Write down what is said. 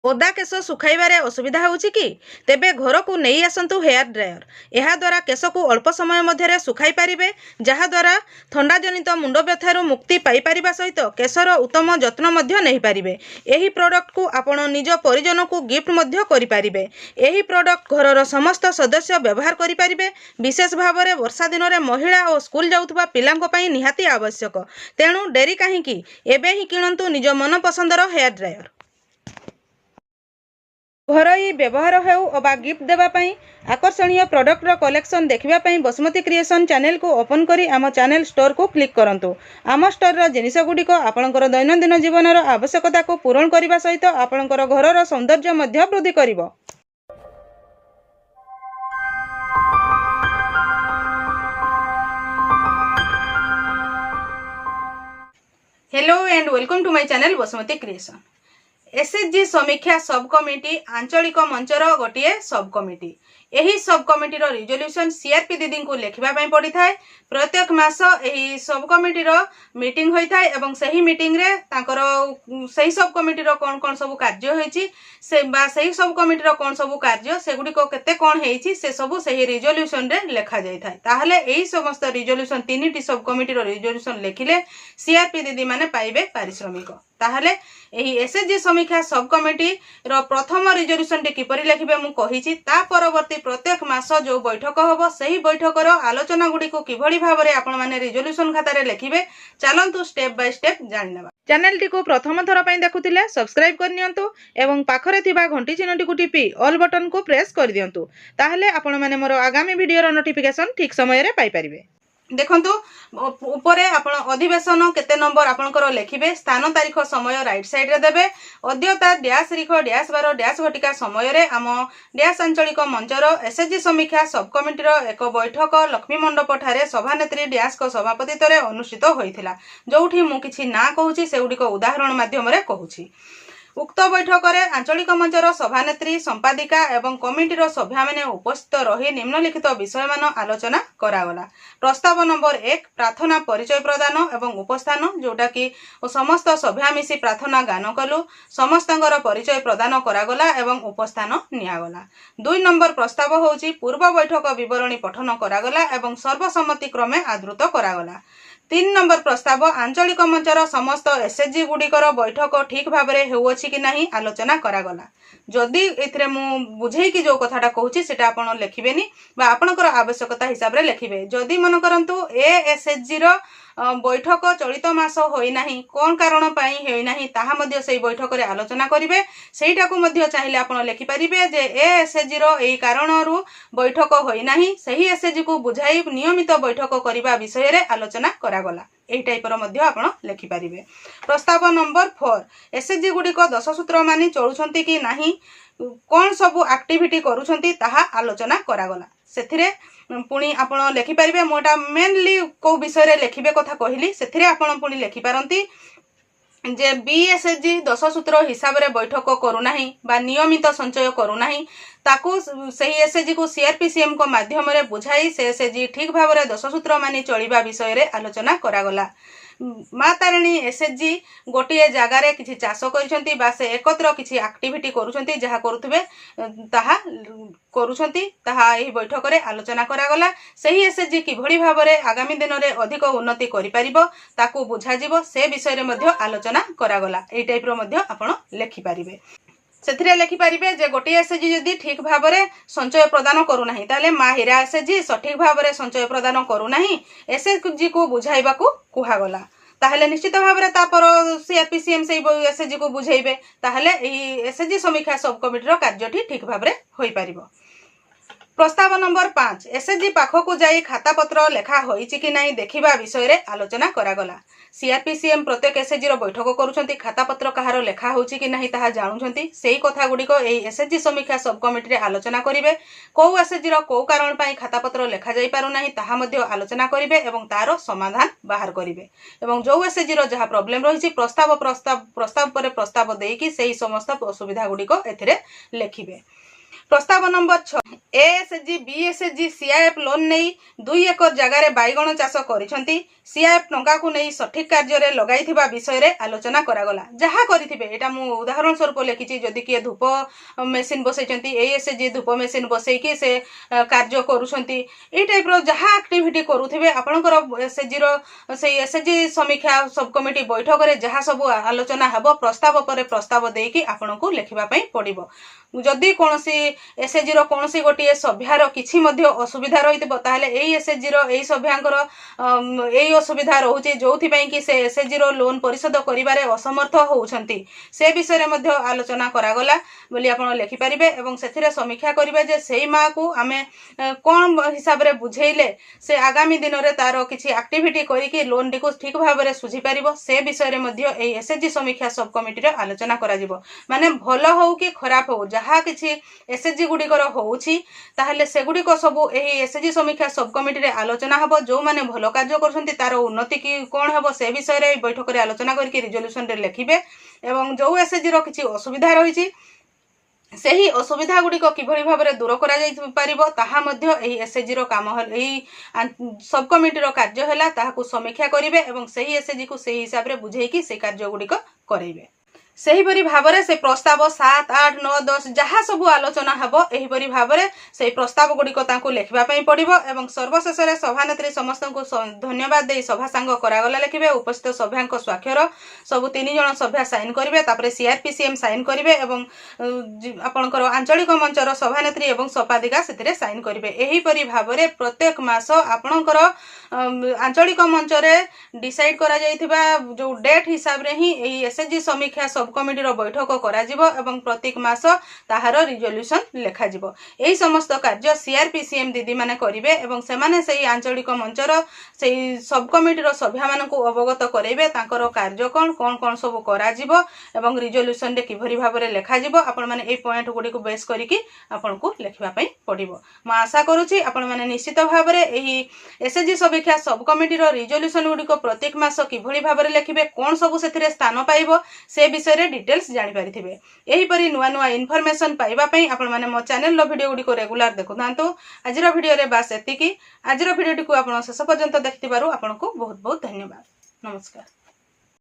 ओदा केश सुखाइबारे असुविधा होउछि कि तेबे घर को नहीं आसंतु हेयर ड्रायर। यह द्वारा केश को अल्प समय मध्य सुखाई पारिबे, जहा द्वारा ठंडा जनित मुंड व्यथारु मुक्ति पाई पारिबा सहित केशर उत्तम जत्न मध्य नहीं पारिबे। एही प्रोडक्ट को आपण निज परिजन को गिफ्ट मध्य करि पारिबे। एही प्रोडक्ट घरर समस्त सदस्य व्यवहार करि पारिबे। विशेष भाव में वर्षा दिन में महिला और स्कूल जाउथबा पिलांको पई निहाती आवश्यक। तेणु डेरी काहींकी, एबे ही किणंतु निज मन पसंदर हेयर ड्रायर। घरोई व्यवहार हेउ अबा गिफ्ट देवाई आकर्षणीय प्रोडक्टर कलेक्शन देखा बसुमती क्रिएशन चैनल को ओपन करी आम चैनल स्टोर को क्लिक करंतु। आम स्टोर जिनिस गुड़िक आपणकर दैनंदिन जीवन आवश्यकता को पूरण करने सहित आपणकर घरर सौंदर्य मध्य वृद्धि करिवो। Hello and welcome to my channel Basumati creation. SHG समीक्षा सब कमिटी आंचलिक मंचर गोटे सब कमिटी। यही सब कमिटीर रिजोल्यूशन सीआरपी दीदी को लिखा पड़ी था। प्रत्येक मास यही सब कमिटीर मीटिंग होता है एवं सही मीटिंग रे तांकर सही सब कमिटीर कौन कौन सब कार्य होईची से बा सही सब कमिटीर कौन सब कार्य सेगुडी को केते कौन हेईची से सब सही रिजोल्यूशन रे लिखा जाई था। ताहले एही समस्त रिजोल्यूशन तीनटी सब कमिटीर रिजोल्यूशन लिखिले सीआरपी दीदी माने पाइबे पारिश्रमिक। ताहले एही एसएचजी समीक्षा सब कमिटी रो प्रथम रिजोल्यूशन टी किपरि लिखिबे मु कहिची। ता परवर्ती प्रत्येक मास जो बैठक होबो सही बैठकर आलोचना गुडी को किभଳି भाबरे आपण माने रिजोल्यूशन खाता रे लिखिबे। चलंतु स्टेप बाय स्टेप जानिनबा। चैनल टी को प्रथम थर पई देखुतिले सब्सक्राइब कर नियंतु एवं पाखरे थिबा घंटी चिन्हटी को टिपी ऑल बटन को प्रेस कर दियंतु। ताहले आपण माने मोर आगामी वीडियो रो नोटिफिकेशन ठीक समय रे पाई परिबे। देखंतु ऊपरे आपण अधिवेशन केते नंबर आपणकर लिखिबे, स्थान तारीख समय राइट साइड रे देबे, अद्यता डैश रिख डैश 12 डैश घटिका समय रे आम डैश आंचलिक मंचर एसएचजी समीक्षा सब कमिटीर एक बैठक लक्ष्मी मंडप ठारे सभानेत्री डैश को सभापतित्व रे अनुष्ठित होइथिला। जोठी मु किछि ना कहूछि सेउडी को उदाहरण माध्यम रे कहूछि। उक्त बैठक में आंचलिक मंचर सभानेत्री संपादिका एवं कमिटीर सभ्या माने उपस्थित रही निम्नलिखित विषय मान आलोचना करागला। प्रस्ताव नंबर 1 प्रार्थना परिचय प्रदान एवं उपस्थान, जोटा कि समस्त सभ्या मिसी प्रार्थना गान कलु, समस्तंगर परिचय प्रदान करागला एवं उपस्थान नियागला। 2 नंबर प्रस्ताव होउची पूर्व बैठक विवरणी पठन करागला एवं सर्वसम्मति क्रमे आदृत करागला। 3 नंबर प्रस्ताव आंचलिक मंचर समस्त एसएचजी गुड़िकर बैठक ठीक भाव में होउछि कि नहीं आलोचना करागला। जदि एथिरे मु बुझेई कि जो कथाटा कहूछि सेटा आपण लिखिबेनी बा आपणकर आवश्यकता हिसाब रे लिखिबे। जदि मन करंतु ए एसएचजी रो बैठक चलित मास होई नाही, कोन कारण पई होई नाही ताहा मध्य सेही बैठक रे आलोचना करिवे। सेहीटा को मध्य चाहिले आपण लिखि परिबे जे ए एसएचजी रो एई कारणरू बैठक होई नाही, सेही एसएचजी को बुझाई नियमित बैठक करिबा विषय रे आलोचना करागला। एही टाइपर मध्य आपण लिखि परिबे। प्रस्ताव नंबर 4 एसएचजी गुडी को 10 सूत्र मानि चलुछंती कि नाही, कोन सब एक्टिविटी करूछंती ताहा आलोचना करागला। सेथिरे पुणी आपण लिखि परिबे। मोटा मेनली को विषय रे लिखिबे कथा कहिली, सेथिरे आपण पुणी लिखि पारंती जे बीएसएचजी 10 सूत्र हिसाब रे बैठक करू नाही बा नियमित संचय करू नाही, ताकू सही एसएचजी को सीआरपीसीएम को माध्यम रे बुझाई से एसएचजी ठीक भाव रे 10 सूत्र मानि चलिबा विषय रे आलोचना करागला। माँ तारिणी एसएचजी गोटे जगार किसी चाष कर से एकत्र किसी एक्टिविटी करुछंती जहा करुथबे ताहा करुछंती ताहा एही बैठक रे आलोचना करागला। सही एसएचजी किभଳି भाबरे आगामी दिन रे अधिक उन्नति करि परिबो ताकू बुझा जिवो से विषय रे मध्य आलोचना करागला। एही टाइप रो मध्य आपण लिखि परिबे। सेथिरे लिखि परिबे जे गोटे एसएचजी जदि ठीक भाव में संचय प्रदान करू नाही ताले माहिरा एसएचजी सठिक भाव में संचय प्रदान करू नाही एसएचजी को बुझाइबाकू कुहागला। ताहले निश्चित भाव में तापर सीआरपीसीएम से एसएचजी को बुझेइबे, ताहले एही एसएचजी समीक्षा सब कमिटीर कार्यटी ठीक भाव में होई परिबो। प्रस्ताव नंबर 5 एसएचजी पाखकू जाई खाता पत्र लेखा होईची कि नहीं देखिबा विषय रे आलोचना करागला। सीआरपीसीएम प्रत्येक एसएचजी रो बैठक करूछंती, खाता पत्र कहारो लेखा होईची कि नहीं ताहा जानुछंती। सेही कथा गुडी को एही एसएचजी समीक्षा सब कमिटी रे आलोचना करिवे। को एसएचजी रो को कारण पई खाता पत्र लेखा जाई पारु नाही ताहा मध्य आलोचना करिवे एवं तारो समाधान बाहर करिवे एवं जो एसएचजी रो जहा प्रॉब्लम रहिछि प्रस्ताव पर प्रस्ताव देकी सेही समस्त असुविधा गुडी को एथिरे लेखिबे। प्रस्ताव नंबर 6 एएसएचजी बीएसएचजी सीआईएफ लोन नहीं 2 एकर जगार बैगण चाष करिसेंती सीआईएफ टंका को नहीं सठिक कार्य रे लगाइथिबा विषय रे आलोचना करागला जहा करिथिबे एटा मु उदाहरण स्वरूप लिखिछि जदि किए धूप मेसिन बसैचंती एएसएचजी धूप मेसिन बसैकी से कार्य करूछंती ए टाइप रो जहा एक्टिविटी करूथिबे आपनकर एसएचजी रो से एसएचजी समीक्षा सब कमिटी बैठक रे जहा सब आलोचना हबो प्रस्ताव पर प्रस्ताव देकी आपनको लेखिबा पई पड़िबो जदि कोनोसी एसएचजी रो कोनोसी गोटिए सभ्यार किछि मध्ये असुविधा रहितबो ताहले एई एसएचजी रो एई सभ्यांकर एई असुविधा रहुछि जोथि पई कि से एसएचजी रो लोन परिशोध करिबारे असमर्थ होउछंती से विषय रे मध्ये आलोचना करागला बोली आपण लेखि परिबे एवं सेथिरे समीक्षा करिबे जे सेई मा को हमें कोन हिसाब रे बुझेइले से आगामी दिन रे तारो किछि एक्टिविटी करी कि लोन डी को ठीक भाव रे सुझी परिबो से विषय रे मध्ये एई एसएचजी समीक्षा सब कमिटी रे आलोचना करा जिवो माने भलो हो कि खराब हो जहा किछि एसएचजी गुडी कर होउछि ताहले सेगुडी को सब एही एसएचजी समीक्षा सब कमिटी रे आलोचना हबो जो माने भलो कार्य करछंती तारो उन्नति की कोन हबो से विषय रे बैठक रे आलोचना करके रिजोल्यूशन रे लेखिबे एवं जो एसएचजी रो किछि असुविधा रहिछि सेही असुविधा गुडी को किभଳି भाबरे दूर करा जाई परिबो ताहा मध्ये एही एसएचजी रो काम एही सब कमिटी रो कार्य हैला ताहाकू समीक्षा करिवे एवं सेही एसएचजी को सेही हिसाब रे बुझेई कि से कार्य गुडी को करेइबे सेहीपरि भावरे से प्रस्ताव 7, 8, 9, 10 जहा सबु आलोचना हबो एहीपरि भावरे से प्रस्ताव गुडी को तांको लेखिबा पई पड़िबो एवं सर्वशेष रे सभानेत्री समस्त को धन्यवाद देई सभा संग करागला लेखिबे उपस्थित सभ्यांक स्वाक्षर सब 3 जण सभ्या साइन करिवे तापरे सीआरपीसीएम साइन करिवे एवं आपनकर आंचलिक मंचर सभानेत्री एवं सपादिका सेतिरे साइन करिवे एहीपरि भावरे प्रत्येक मास आपनकर आंचलिक मंच रे डिसाइड करा जायथिबा जो डेट हिसाब रे ही एही एसएचजी समीक्षा सब कमिटी रो बैठक करा जिवो एवं प्रत्येक मास ताहार रिजोल्यूशन लेखा जिवो एही समस्त कार्य सीआरपीसीएम दीदी माने करिवे एवं से माने सेही आंचलिक मंचर सेही सब कमिटी रो सभ्या मानकू अवगत करैबे तांकर कार्य कोन सब करा जिवो एवं रिजोल्यूशन रे किभरि भाबरे लेखा जिवो आपण माने एही पॉइंट गुडी को बेस करिकि आपनकू लेखिबा पई पड़िबो म आशा करूची आपण माने निश्चित भाबरे एही एसएचजी समीक्षा सब कमिटी रो रिजोल्यूशन गुडी को प्रत्येक मास किभरि भाबरे लेखिबे कोन सब सेथिरे स्थान पाइबो से विषय रे डिटेल्स जानि परिथिबे एही परि नुवा नुवा इन्फॉर्मेशन पाइबा पई आपण माने मो चैनल रो वीडियो गुडी को रेगुलर देखुतांतो आजिरो वीडियो रे बास एतिकी आजिरो वीडियो टी को आपण शेष पर्यंत देखितिबारु आपनको बहुत बहुत धन्यवाद नमस्कार।